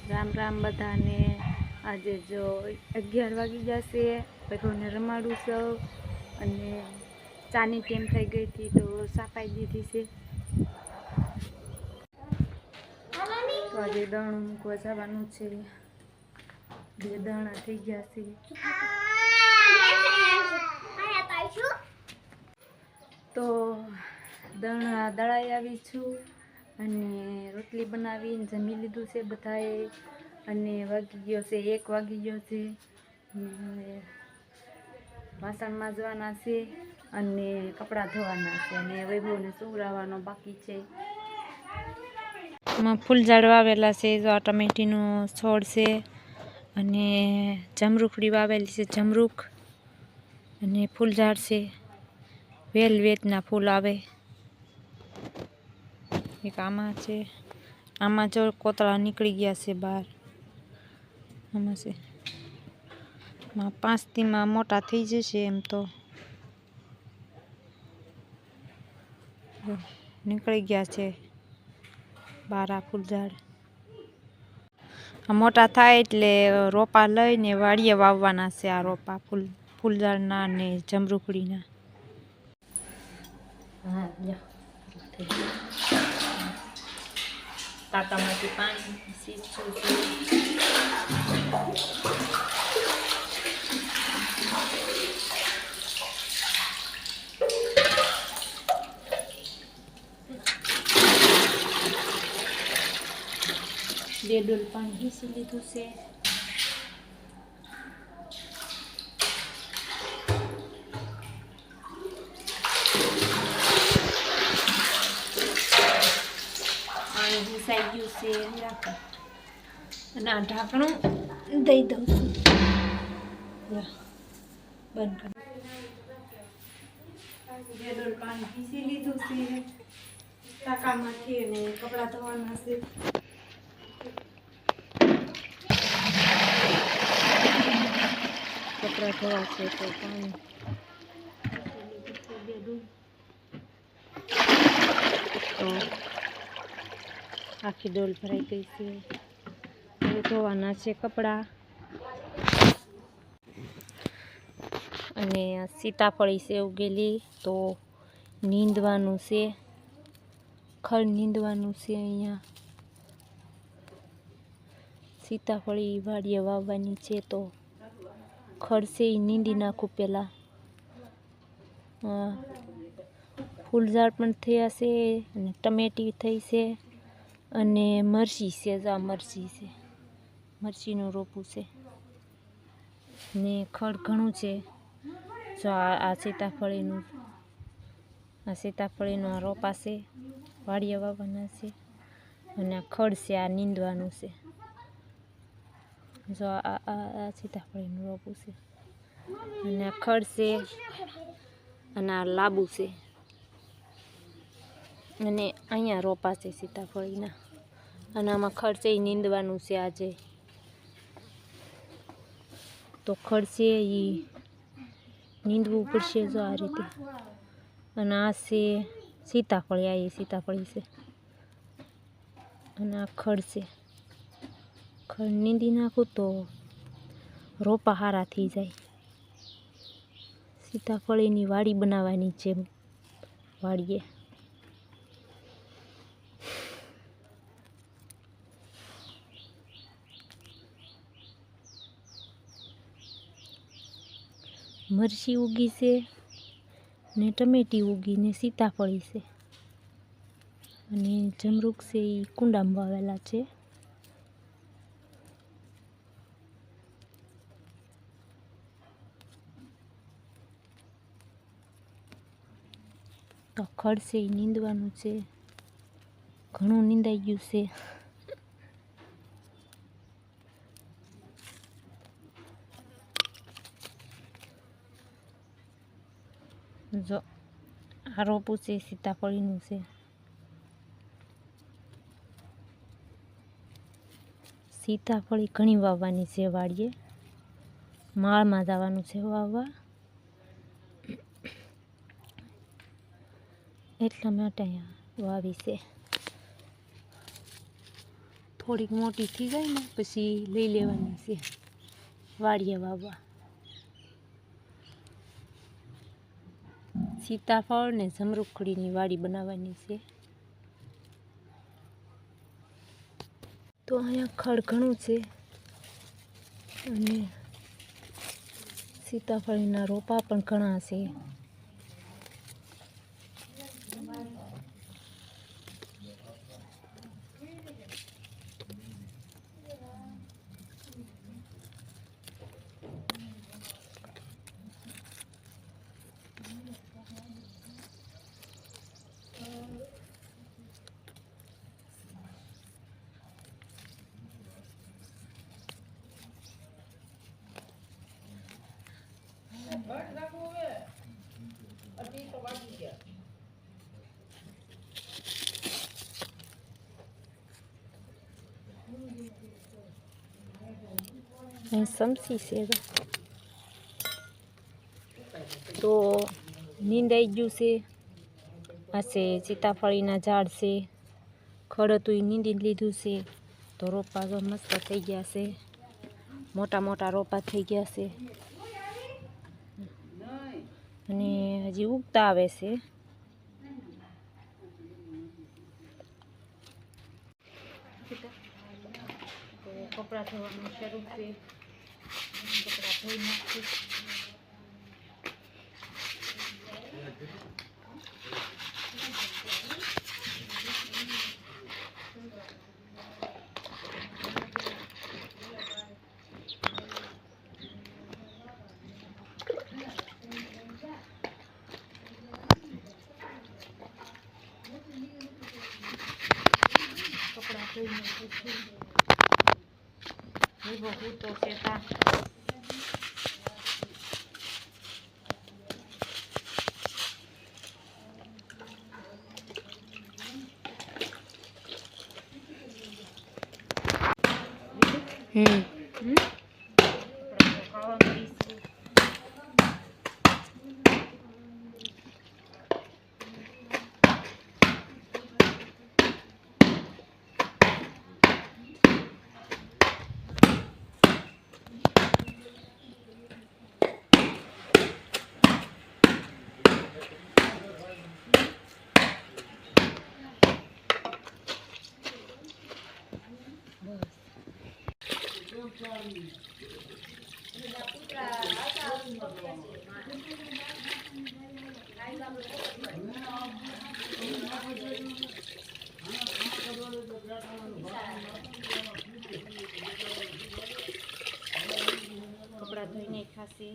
રામ રામ બધાને। આજે જો 11 વાગી જશે, બધાને રમાડું સૌ અને ચાની ટાઈમ થઈ ગઈ હતી તો સાપાઈ દીધી છે। તો આજે દણું મૂકવા જવાનું છે, બે દણા થઈ ગયા છે। તો દણા દળાઈ આવી છું અને રોટલી બનાવીને જમી લીધું છે બધાએ અને વાગી ગયો છે 1 વાગી ગયો છે। વાસણ માંજવાના છે અને કપડાં ધોવાના છે અને વૈભવને સુવડાવવાનો બાકી છે। ફૂલ ઝાડ વાવેલા છે, જો આ ટમેટીનો છોડ છે અને જમરૂખડી વાવેલી છે, જમરૂખ અને ફૂલ ઝાડ છે, વેલવેટના ફૂલ આવે। એક આમાં છે, આમાં જો કોતળા નીકળી ગયા છે બહાર, આમાં છે 5 દીમાં મોટા થઈ જશે એમ તો નીકળી ગયા છે બહાર આ ફૂલ ઝાડ। મોટા થાય એટલે રોપા લઈને વાડીએ વાવવાના છે આ રોપા ફૂલ ઝાડના અને જમરૂખડીના। ટાંકામાંથી પાણી સીંચું છું। બે ડોલ પાણી હીસી લીધું છે। પાણી હીસાઈ ગયું છે અને આ ઢાંકણું દઈ દઉં છું, બંધ કરી। બે ડોલ પાણી હીસી લીધું છે ટાંકામાંથી અને કપડાં ધોવાના છે। કપડાં ધોવાશે તો પાણી તો આખી ડોલ ભરાઈ ગઈ છે, હવે ધોવાના છે કપડાં। અને સીતાફળી છે ઉગેલી તો નીંદવાનું છે, ખડ નીંદવાનું છે। અહીંયા સીતાફળી વાડીએ વાવવાની છે તો ખડ છે એ નીંદી નાખું પહેલાં। ફૂલ ઝાડ પણ થયા છે અને ટમેટી થઈ છે અને મરચી છે, જો આ મરચી છે, મરચીનું રોપું છે ને ખડ ઘણું છે। જો આ સીતાફળીનો રોપા છે, વાડીએ વાવવાના છે અને આ ખડ છે, આ નીંદવાનું છે। જો આ સીતાફળીનું રોપું છે અને આ ખડ છે અને આ લાંબુ છે અને અહીંયા રોપા છે સીતાફળીના અને આમાં ખડ છે એ નીંદવાનું છે આજે તો ખડ છે એ નીંદવું પડશે, જો આ રીતે। અને આ છે સીતાફળી, આ સીતાફળી છે અને આ ખડ છે, ખડ નીંદી નાખું તો રોપા સારા થઈ જાય। સીતાફળીની વાડી બનાવવાની છે વાડીએ। મરચી ઉગી છે ને ટમેટી ઉગી ને સીતાફળી છે અને જમરૂખ છે એ કુંડામાં વાવેલા છે। તો ખડ છે એ નીંદવાનું છે, ઘણું નીંદાઈ ગયું છે। જો આ રોપું છે સીતાફળીનું છે, સીતાફળી ઘણી વાવવાની છે વાડીએ, માળમાં જવાનું છે વાવવા, એટલા માટે અહીંયા વાવી છે। થોડીક મોટી થઈ જાય ને પછી લઈ લેવાની છે વાડીએ વાવવા. સીતાફળ ને જમરૂખડીની વાડી બનાવવાની છે. તો અહીંયા ખડ ઘણું છે અને સીતાફળીના રોપા પણ ઘણા છે. સમસી છે તો નીંદાઈ ગયું છે. આ છે સીતાફળીના ઝાડ છે. ખડ હતું એ નીંદી લીધું છે તો રોપા મસ્ત થઈ ગયા છે. મોટા મોટા રોપા થઈ ગયા છે અને હજી ઉગતા આવે છે. તો કપડાં ધોવાનું શરૂ છે. કપડાં ધોઈ નાખીએ. કપડાં ધોઈ નાખીએ. એ બહુ તો સેતા ખાવા મળીશું. કપડા ધોઈને ખાશે.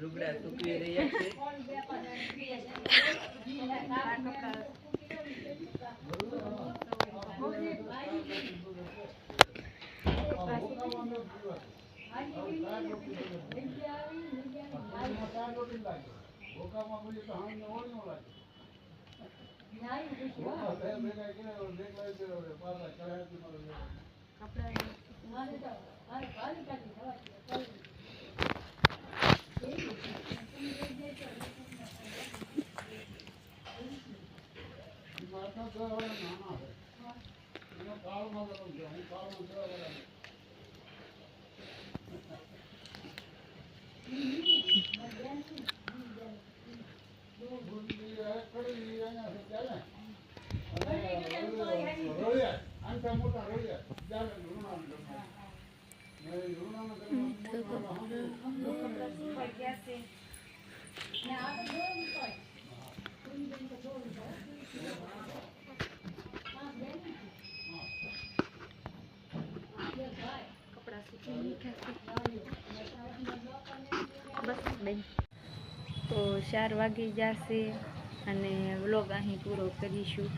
લુગડા સુકવી રહ્યા છે. બસ બેન. તો 4 વાગી જશે અને વ્લોગ અહીં પૂરો કરીશું.